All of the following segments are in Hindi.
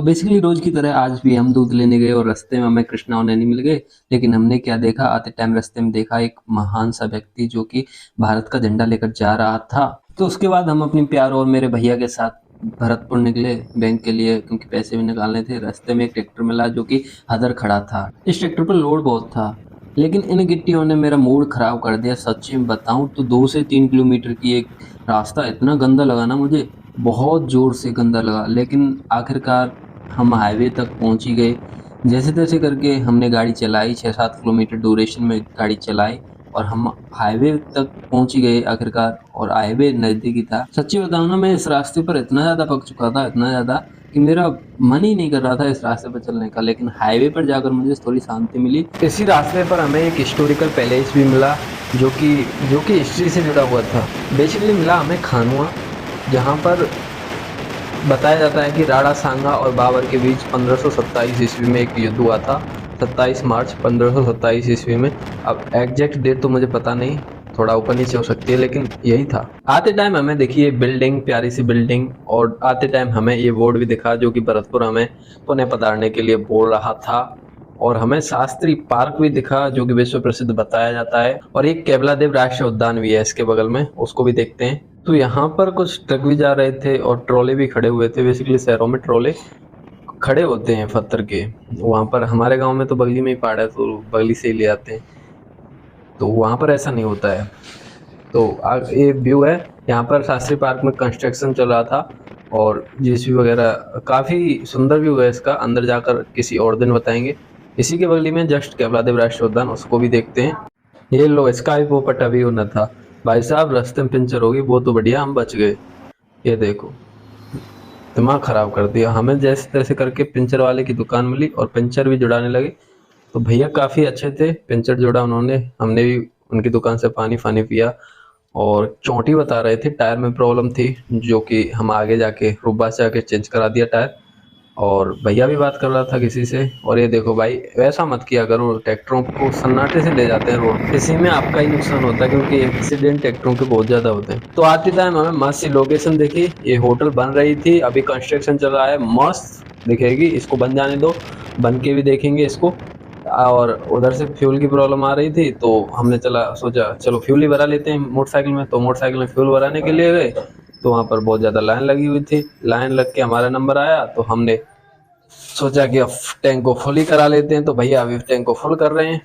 तो बेसिकली रोज की तरह आज भी हम दूध लेने गए और रास्ते में हमें कृष्णा और नैनी मिल गए। लेकिन हमने क्या देखा, आते टाइम रास्ते में देखा एक महान सा व्यक्ति जो कि भारत का झंडा लेकर जा रहा था। तो उसके बाद हम अपनी प्यार और मेरे भैया के साथ भरतपुर निकले बैंक के लिए, क्योंकि पैसे भी निकालने थे। रास्ते में एक ट्रैक्टर मिला जो कि हदर खड़ा था। इस ट्रैक्टर पर लोड बहुत था, लेकिन इन गिट्टियों ने मेरा मूड खराब कर दिया। सच्ची में बताऊं तो 2 से 3 किलोमीटर की एक रास्ता इतना गंदा लगा ना मुझे, बहुत ज़ोर से गंदा लगा। लेकिन आखिरकार हम हाईवे तक पहुंच ही गए। जैसे तैसे करके हमने गाड़ी चलाई, 6-7 किलोमीटर ड्यूरेशन में गाड़ी चलाई और हम हाईवे तक पहुंच ही गए आखिरकार। और हाईवे नज़दीकी था। सच्ची बताऊं ना, मैं इस रास्ते पर इतना ज़्यादा पक चुका था, इतना ज़्यादा कि मेरा मन ही नहीं कर रहा था इस रास्ते पर चलने का। लेकिन हाईवे पर जाकर मुझे थोड़ी शांति मिली। इसी रास्ते पर हमें एक हिस्टोरिकल पैलेस भी मिला जो कि हिस्ट्री से जुड़ा हुआ था। बेसिकली मिला हमें खानुआ, जहाँ पर बताया जाता है कि राणा सांगा और बाबर के बीच 1527 ईस्वी में एक युद्ध हुआ था। 27 मार्च 1527 ईस्वी में। अब एग्जैक्ट डेट तो मुझे पता नहीं, थोड़ा ऊपर नीचे हो सकती है, लेकिन यही था। आते टाइम हमें देखिए बिल्डिंग, प्यारी सी बिल्डिंग, और आते टाइम हमें ये बोर्ड भी दिखा जो कि भरतपुर हमें पुणे पधारने के लिए बोल रहा था। और हमें शास्त्री पार्क भी दिखा जो कि विश्व प्रसिद्ध बताया जाता है। और एक केवलादेव राष्ट्रीय उद्यान भी है इसके बगल में, उसको भी देखते हैं। तो यहाँ पर कुछ ट्रक भी जा रहे थे और ट्रोले भी खड़े हुए थे। बेसिकली शहरों में ट्रोले खड़े होते हैं पत्थर के, वहाँ पर हमारे गांव में तो बगली में ही पहाड़ है तो बगली से ही ले आते हैं, तो वहाँ पर ऐसा नहीं होता है। तो ये व्यू है, यहाँ पर शास्त्री पार्क में कंस्ट्रक्शन चल रहा था और जेसीबी वगैरह, काफ़ी सुंदर व्यू है इसका। अंदर जाकर किसी और दिन बताएंगे। इसी के बगली में जस्ट केवलादेव राष्ट्रीय उद्यान, उसको भी देखते हैं। ये लो, इसका भी पोपट अभी होना था। भाई साहब रास्ते में पंचर होगी, वो तो बढ़िया हम बच गए। ये देखो, दिमाग ख़राब कर दिया। हमें जैसे तैसे करके पंचर वाले की दुकान मिली और पंचर भी जुड़ाने लगे। तो भैया काफ़ी अच्छे थे, पंचर जोड़ा उन्होंने, हमने भी उनकी दुकान से पानी पिया। और चोटी बता रहे थे टायर में प्रॉब्लम थी, जो कि हम आगे जाके रुब्बा से आके चेंज करा दिया टायर। और भैया भी बात कर रहा था किसी से। और ये देखो भाई, वैसा मत किया करो, ट्रैक्टरों को सन्नाटे से ले जाते हैं रोड, इसी में आपका ही नुकसान होता है, क्योंकि एक्सीडेंट ट्रैक्टरों के बहुत ज़्यादा होते हैं। तो आते टाइम हमें मस्त सी लोकेशन देखी। ये होटल बन रही थी, अभी कंस्ट्रक्शन चल रहा है, मस्त दिखेगी। इसको बन जाने दो, बन के भी देखेंगे इसको। और उधर से फ्यूल की प्रॉब्लम आ रही थी, तो हमने सोचा चलो फ्यूल ही भरा लेते हैं मोटरसाइकिल में। तो मोटरसाइकिल में फ्यूल भराने के लिए गए, तो वहाँ पर बहुत ज़्यादा लाइन लगी हुई थी। लाइन लग के हमारा नंबर आया, तो हमने सोचा कि अब टैंक को फुल ही करा लेते हैं। तो भैया अभी टैंक को फुल कर रहे हैं।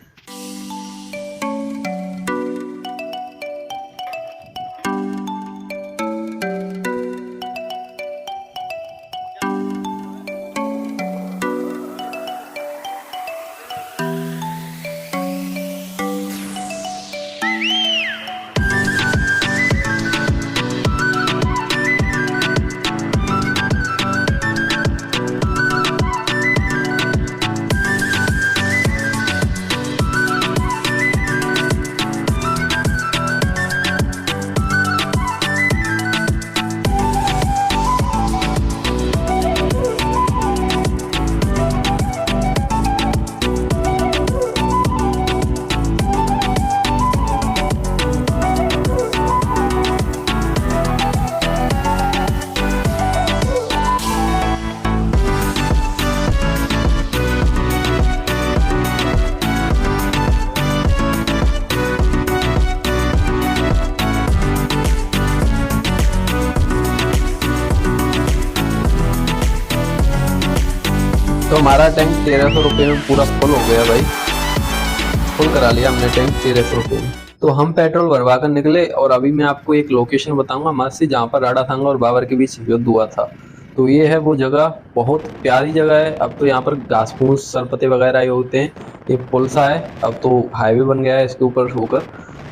तो हमारा टैंक 1300 रुपये में पूरा फुल हो गया भाई, फुल करा लिया हमने टैंक 1300 रुपये में। तो हम पेट्रोल भरवा कर निकले और अभी मैं आपको एक लोकेशन बताऊंगा मस्त सी, जहाँ पर राणा सांगा और बाबर के बीच युद्ध हुआ था। तो ये है वो जगह, बहुत प्यारी जगह है। अब तो यहाँ पर घास फूस सरपते वगैरह ये होते हैं। ये पुल सा है, अब तो हाईवे बन गया है इसके ऊपर होकर।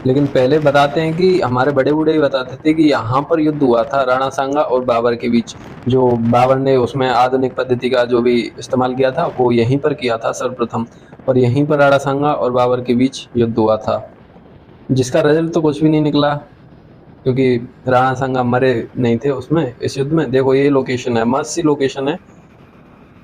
लेकिन पहले बताते हैं कि हमारे बड़े बूढ़े बताते थे कि यहाँ पर युद्ध हुआ था राणा सांगा और बाबर के बीच। जो बाबर ने उसमें आधुनिक पद्धति का जो भी इस्तेमाल किया था, वो यहीं पर किया था सर्वप्रथम। और यहीं पर राणा सांगा और बाबर के बीच युद्ध हुआ था, जिसका रिजल्ट तो कुछ भी नहीं निकला, क्योंकि राणा सांगा मरे नहीं थे उसमें, इस युद्ध में। देखो ये लोकेशन है, मस्त सी लोकेशन है।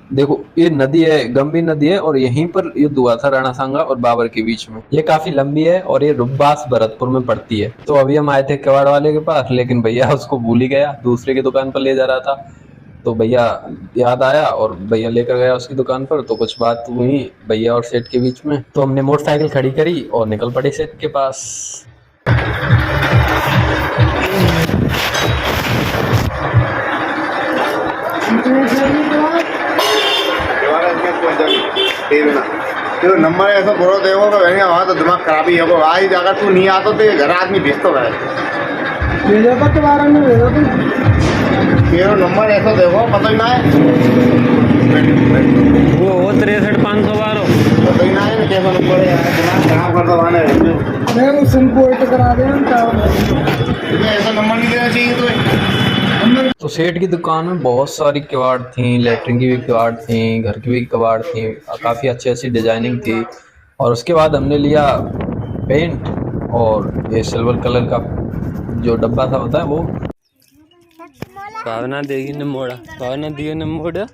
देखो ये नदी है, गंभीर नदी है, और यहीं पर युद्ध हुआ था राणा सांगा और बाबर के बीच में। ये काफी लंबी है और ये रुब्बास भरतपुर में पड़ती है। तो अभी हम आए थे कबाड़ वाले के पास, लेकिन भैया उसको भूल ही गया, दूसरे की दुकान पर ले जा रहा था। तो भैया याद आया और भैया लेकर गया उसकी दुकान पर। तो कुछ बात हुई भैया और सेठ के बीच में, तो हमने मोटरसाइकिल खड़ी करी और निकल पड़े सेठ के पास। तो नंबर ऐसा बोलो देखो कि वहीं वहाँ तो दिमाग खराब ही होगा। आज अगर तू नहीं आता तो ये घर आदमी भेजतो है। तेरा नंबर ऐसा देखो पता ही ना है वो 63,512 पता ही ना है कैसा नंबर है यार। दिमाग खराब कर दो आने ऐसा नंबर नहीं देना चाहिए तो सेठ की दुकान में बहुत सारी किवाड़ थी, लेटरिन की भी किवाड़ थी, घर की भी किवाड़ थी, काफ़ी अच्छी अच्छी डिजाइनिंग थी। और उसके बाद हमने लिया पेंट और ये सिल्वर कलर का जो डब्बा था होता है वो। भावना देगी न मोड़ा, भावना दियो न मोड़ा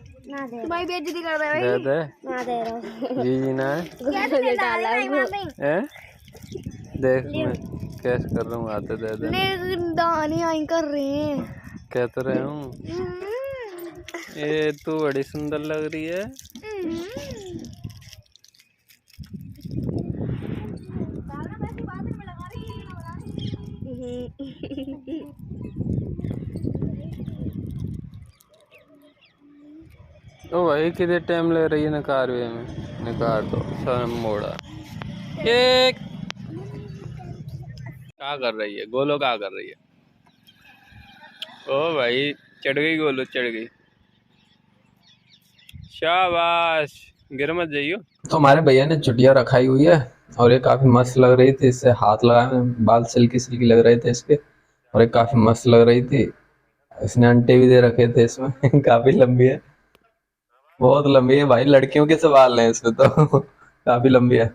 भाई बेइज्जती कर रहा है दे दे ना दे रहा हूँ जी ना कैसे डाला है। देख मैं कैसे कर रहा हूँ, आते दे दे दाने आई कर रहे हैं कह तो रहे हूँ। ये तू बड़ी सुंदर लग रही है। ओ भाई कितने टाइम ले रही है नकार वे में, नकार दो शर्म मोड़ा। एक क्या कर रही है गोलो, क्या कर रही है? ओ भाई चढ़ गई गोलो, चढ़ गई। शाबाश, गिर मत जाइयो। तो हमारे भैया ने चुटिया रखाई हुई है और ये काफी मस्त लग रही थी। इससे हाथ लगाए बाल सिल्की सिल्की लग रहे थे इसके, और ये काफी मस्त लग रही थी। इसने अंटे भी दे रखे थे इसमें काफी लंबी है, बहुत लंबी है भाई, लड़कियों के सवाल हैं इसमें तो काफी लंबी है।